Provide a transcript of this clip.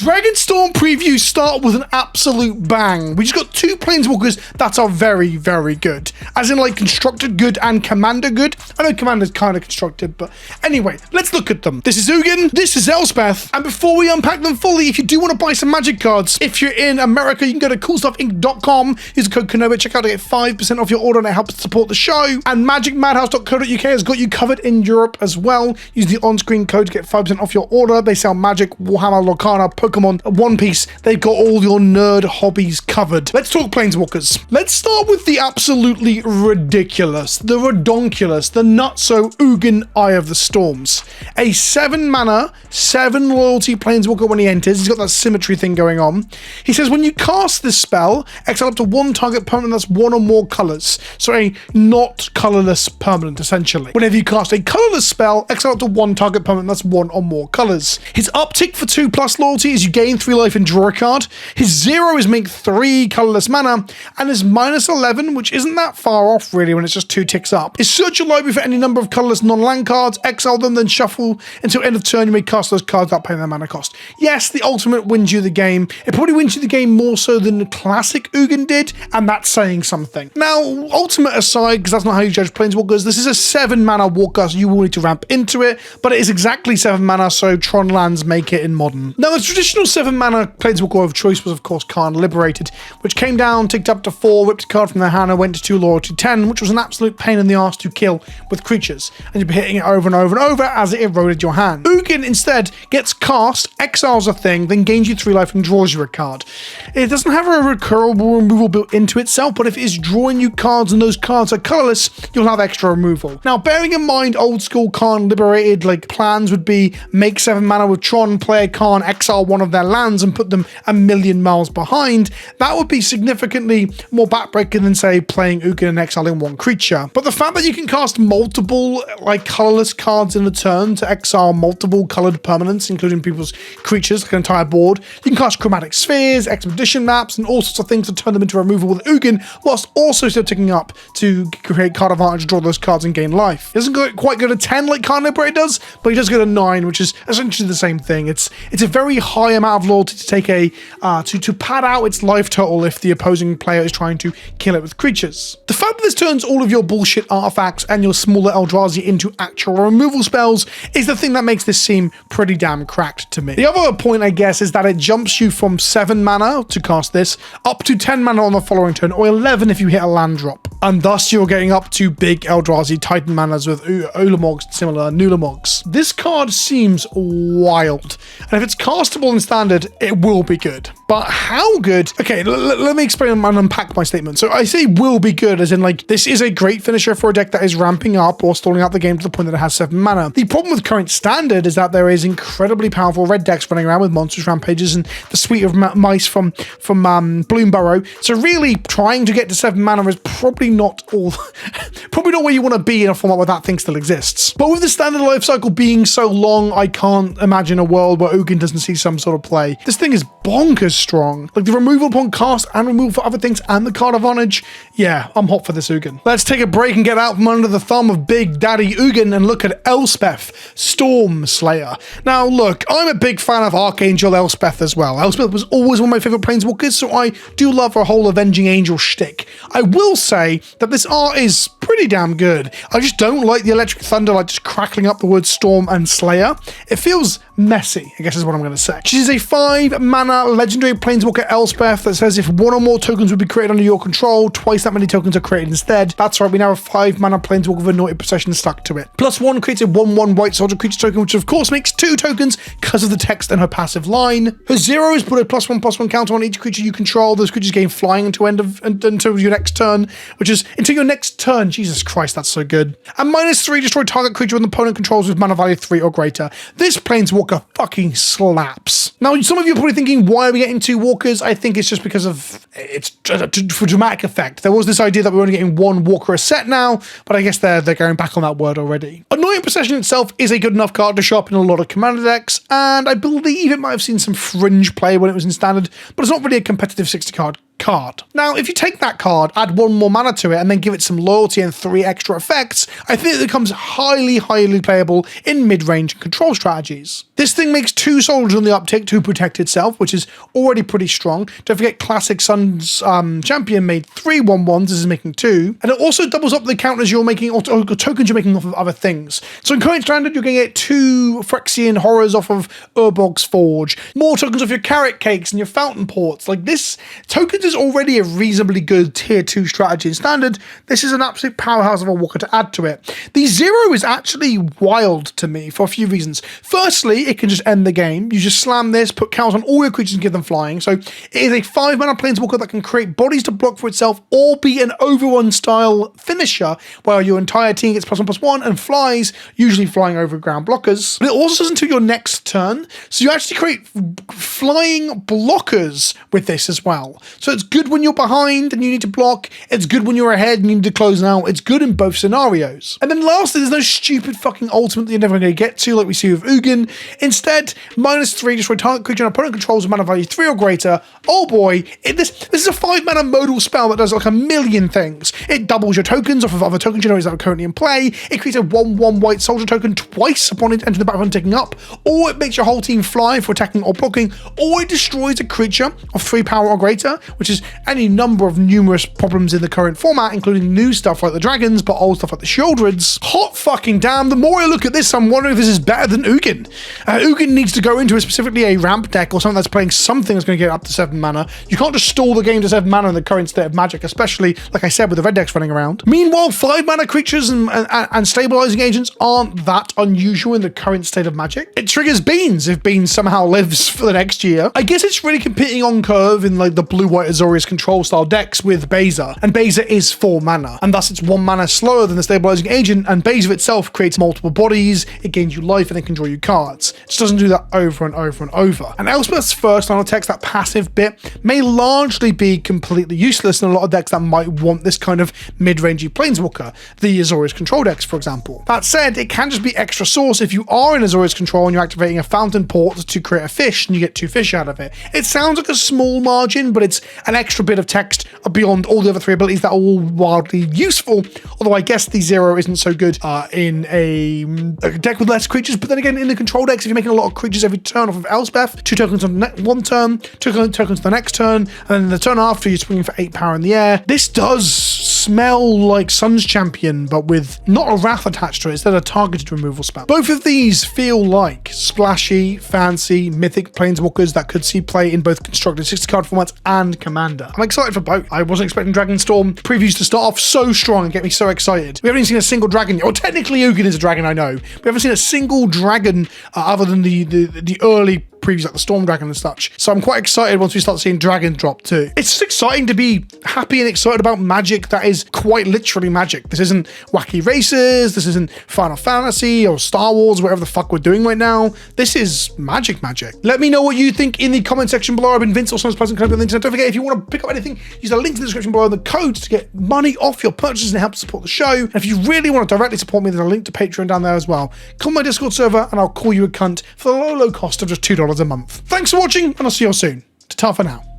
Dragonstorm previews start with an absolute bang. We just got 2 planeswalkers that are very, very good. As in like constructed good and commander good. I know commander's kind of constructed, but anyway, let's look at them. This is Ugin, this is Elspeth, and before we unpack them fully, if you do want to buy some magic cards, if you're in America, you can go to coolstuffinc.com, use the code Kenobi, check out to get 5% off your order, and it helps support the show. And magicmadhouse.co.uk has got you covered in Europe as well. Use the on-screen code to get 5% off your order. They sell Magic, Warhammer, Lorcana, Pokemon, One Piece. They've got all your nerd hobbies covered. Let's talk planeswalkers. Let's start with the absolutely ridiculous, the redonkulous, the not-so Ugin Eye of the Storms. A 7 mana, 7 loyalty planeswalker when he enters. He's got that symmetry thing going on. He says when you cast this spell, exile up to 1 target permanent that's 1 or more colors. So a not colorless permanent, essentially. Whenever you cast a colorless spell, exile up to 1 target permanent that's 1 or more colors. His uptick for 2+ loyalty is you gain 3 life and draw a card. His 0 is make 3 colorless mana, and his -11, which isn't that far off really when it's just 2 ticks up, is search your library for any number of colorless non-land cards, exile them, then shuffle until end of turn. You may cast those cards without paying their mana cost. Yes, the ultimate wins you the game. It probably wins you the game more so than the classic Ugin did, and that's saying something. Now, ultimate aside, because that's not how you judge planeswalkers, this is a 7 mana walker, so you will need to ramp into it, but it is exactly 7 mana, so Tron lands make it in Modern. Now, the traditional 7 mana planeswalker of choice was, of course, Khan Liberated, which came down, ticked up to 4, whipped a card from their hand, and went to 2 loyalty 10, which was an absolute pain in the arse to kill with creatures, and you'd be hitting it over and over and over as it eroded your hand. Ugin instead gets cast, exiles a thing, then gains you 3 life and draws you a card. It doesn't have a recurable removal built into itself, but if it is drawing you cards and those cards are colorless, you'll have extra removal. Now, bearing in mind old school Khan Liberated like plans would be make 7 mana with Tron, play a Khan, exile one of their lands and put them a million miles behind, that would be significantly more backbreaking than say playing Ugin and exiling 1 creature. But the fact that you can cast multiple like colorless cards in a turn to exile multiple colored permanents, including people's creatures, like an entire board, you can cast chromatic spheres, expedition maps, and all sorts of things to turn them into removal with Ugin, whilst also still ticking up to create card advantage, draw those cards and gain life. He doesn't quite go to 10 like Khan Liberated does, but he does go to 9, which is essentially the same thing. It's a very high amount of loyalty to take a to pad out its life total if the opposing player is trying to kill it with creatures. The fact that this turns all of your bullshit artifacts and your smaller Eldrazi into actual removal spells is the thing that makes this seem pretty damn cracked to me. The other point, I guess, is that it jumps you from 7 mana to cast this up to 10 mana on the following turn, or 11 if you hit a land drop. And thus you're getting up to big Eldrazi Titan manas with Ulamogs and similar Nulamogs. This card seems wild, and if it's castable in Standard, it will be good. But how good? Okay, let me explain and unpack my statement. So I say will be good as in like this is a great finisher for a deck that is ramping up or stalling out the game to the point that it has 7 mana. The problem with current Standard is that there is incredibly powerful red decks running around with monsters, rampages, and the suite of mice from Bloomburrow. So really trying to get to 7 mana is probably not where you want to be in a format where that thing still exists. But with the Standard life cycle being so long, I can't imagine a world where Ugin doesn't see some sort of play. This thing is bonkers strong. Like the removal upon cast and removal for other things and the card advantage. Yeah, I'm hot for this Ugin. Let's take a break and get out from under the thumb of Big Daddy Ugin and look at Elspeth, Storm Slayer. Now look, I'm a big fan of Archangel Elspeth as well. Elspeth was always one of my favorite planeswalkers, so I do love her whole Avenging Angel shtick. I will say that this art is pretty damn good. I just don't like the electric thunder like just crackling up the words Storm and Slayer. It feels messy, I guess is what I'm going to say. She's a 5 mana legendary planeswalker Elspeth that says if 1 or more tokens would be created under your control, twice that many tokens are created instead. That's right, we now have 5 mana planeswalker with Anointed Procession stuck to it. +1 creates a 1/1 white soldier creature token, which of course makes 2 tokens because of the text and her passive line. Her 0 is put a +1/+1 counter on each creature you control. Those creatures gain flying until your next turn, which is until your next turn. Jesus Christ, that's so good. And -3, destroy target creature when the opponent controls with mana value 3 or greater. This planeswalker fucking slaps. Now, some of you are probably thinking, why are we getting 2 walkers? I think it's just because of it's for dramatic effect. There was this idea that we're only getting 1 walker a set now, but I guess they're going back on that word already. Anointed Procession itself is a good enough card to show up in a lot of commander decks, and I believe it might have seen some fringe play when it was in Standard, but it's not really a competitive 60 card. Now, if you take that card, add 1 more mana to it, and then give it some loyalty and 3 extra effects, I think it becomes highly, highly playable in mid-range control strategies. This thing makes 2 soldiers on the uptick to protect itself, which is already pretty strong. Don't forget Classic Sun's champion made 3 1/1s. This is making 2. And it also doubles up the counters you're making, or tokens you're making off of other things. So in current standard, you're going to get 2 Phyrexian horrors off of Urbog's Forge, more tokens off your carrot cakes and your fountain ports. Like, this tokens is already a reasonably good tier 2 strategy in standard. This is an absolute powerhouse of a walker to add to it. The 0 is actually wild to me for a few reasons. Firstly, it can just end the game. You just slam this, put counters on all your creatures and give them flying. So it is a 5-mana planeswalker that can create bodies to block for itself or be an overrun style finisher where your entire team gets +1/+1 and flies, usually flying over ground blockers. But it also does until your next turn. So you actually create flying blockers with this as well. So it's good when you're behind and you need to block. It's good when you're ahead and you need to close out. It's good in both scenarios. And then lastly, there's no stupid fucking ultimate that you're never going to get to like we see with Ugin. Instead, -3, destroy target creature and opponent controls with mana value 3 or greater. Oh boy, this is a 5-mana modal spell that does like a million things. It doubles your tokens off of other token generators that are currently in play. It creates a 1/1 white soldier token twice upon it entering the battlefield taking up, or it makes your whole team fly for attacking or blocking, or it destroys a creature of 3 power or greater, which is any number of numerous problems in the current format, including new stuff like the dragons, but old stuff like the Shieldrids. Hot fucking damn, the more I look at this, I'm wondering if this is better than Ugin. Ugin needs to go into specifically a ramp deck or something that's playing something that's going to get up to 7 mana. You can't just stall the game to 7 mana in the current state of Magic, especially, like I said, with the red decks running around. Meanwhile, 5-mana creatures and stabilizing agents aren't that unusual in the current state of Magic. It triggers Beans if Beans somehow lives for the next year. I guess it's really competing on curve in like the blue-white Azorius control style decks with Beza, and Beza is 4 mana, and thus it's 1 mana slower than the stabilizing agent, and Beza itself creates multiple bodies, it gains you life, and it can draw you cards. It just doesn't do that over and over and over. And Elspeth's first line of text, that passive bit, may largely be completely useless in a lot of decks that might want this kind of mid-rangey planeswalker, the Azorius control decks, for example. That said, it can just be extra source if you are in Azorius control and you're activating a fountain port to create a fish, and you get 2 fish out of it. It sounds like a small margin, but it's an extra bit of text beyond all the other 3 abilities that are all wildly useful, although I guess the 0 isn't so good in a deck with less creatures. But then again, in the control decks, if you're making a lot of creatures every turn off of Elspeth, 2 tokens on one turn, 2 tokens the next turn, and then the turn after you're swinging for 8 power in the air. This does smell like Sun's Champion, but with not a Wrath attached to it, instead of a targeted removal spell. Both of these feel like splashy, fancy, mythic planeswalkers that could see play in both constructed 60-card formats and Commander. I'm excited for both. I wasn't expecting Dragonstorm previews to start off so strong and get me so excited. We haven't even seen a single dragon yet. Well, technically Ugin is a dragon, I know. We haven't seen a single dragon other than the early previews like the Storm Dragon and such. So I'm quite excited once we start seeing Dragon drop too. It's just exciting to be happy and excited about Magic that is quite literally Magic. This isn't Wacky Races, this isn't Final Fantasy or Star Wars, whatever the fuck we're doing right now. This is Magic. Let me know what you think in the comment section below. I've been Vince, also PleasantKenobi on the internet. Don't forget, if you want to pick up anything, use the link in the description below and the codes to get money off your purchases and help support the show. And if you really want to directly support me, there's a link to Patreon down there as well. Come my Discord server and I'll call you a cunt for the low cost of just $2 a month. Thanks for watching, and I'll see you all soon. Ta-ta for now.